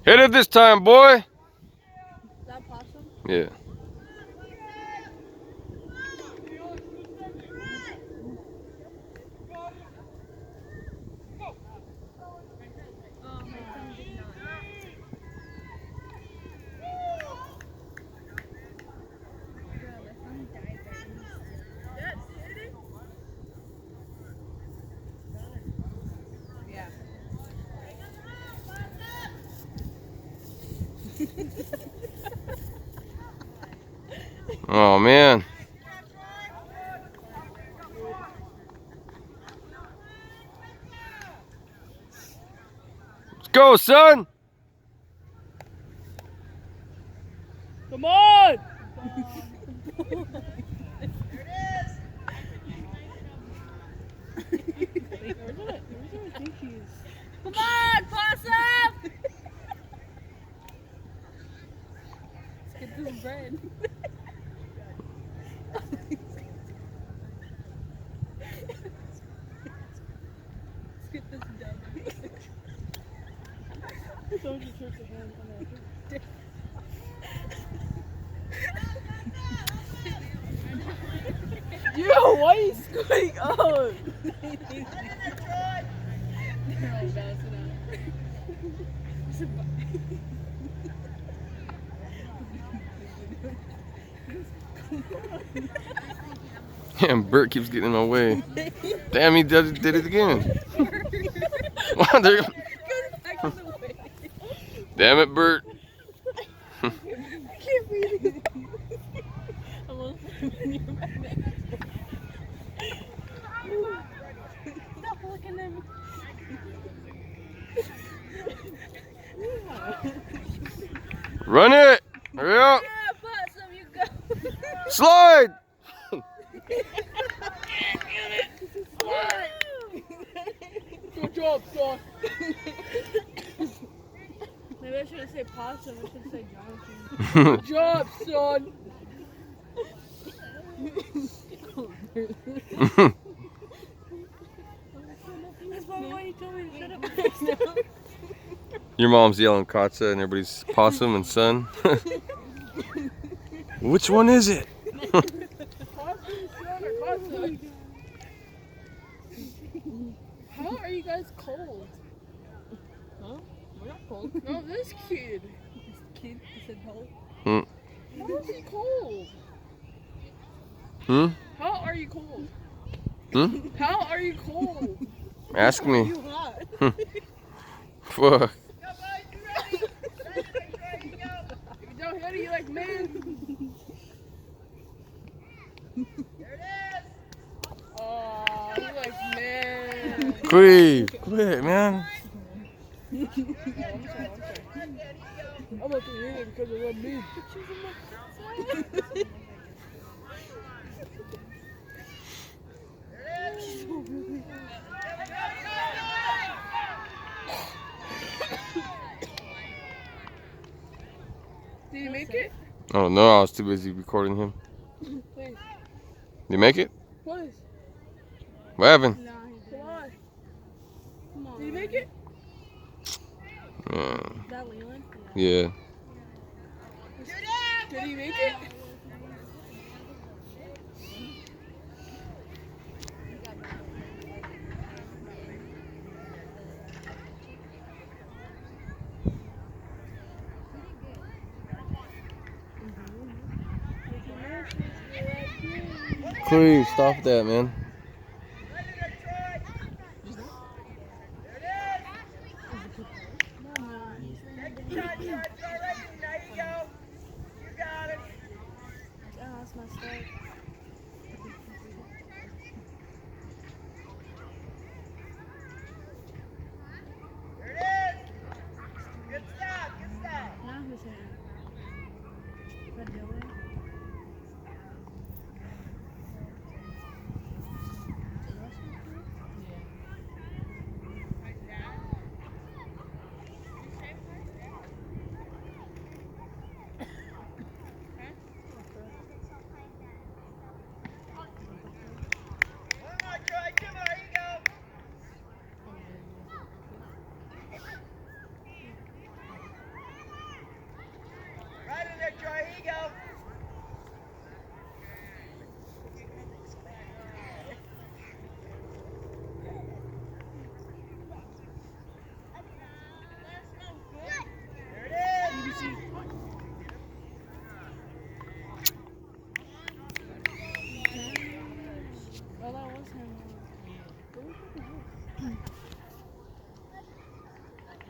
Hit it this time, boy. Is that possum? Yeah. Oh, my son did not. Bro, my son died right when Yeah. Oh man. Let's go, son. Come on! Come on, possum! Let's get this bread. Let's get this done. Someone just hurt their hand on that. Yo, why are you squeaking up? They're all bouncing out. Damn, Bert keeps getting in my way. Damn, he did it again. Wow, there you go. Damn it, Bert. I can't breathe. I'm on in your back. Stop looking at me. Run it. Hurry up. Yeah, possum, you go. Slide. Good job, son. Maybe I shouldn't say possum, I should say Jonathan. Good job, son. That's probably why you told me to shut up. Your mom's yelling Katsa and everybody's possum and son. Which one is it? Possum, son, or possum? How are you guys cold? Huh? We're not cold. No, this kid. This kid? You said cold? Hmm. How is he cold? Hmm? How are you cold? Hmm? How are you cold? Ask me. You hot. Fuck. If you don't hit it, you like man. There it is. Oh, you like man. Quit, man. I'm about to hit it because it was me. Did you make it? Oh no, I was too busy recording him. Please. Did you make it? Please. What happened? No, come on. Come on. Did you make it? Uh, Is that Leland? yeah. Did he make it? Please stop that, man.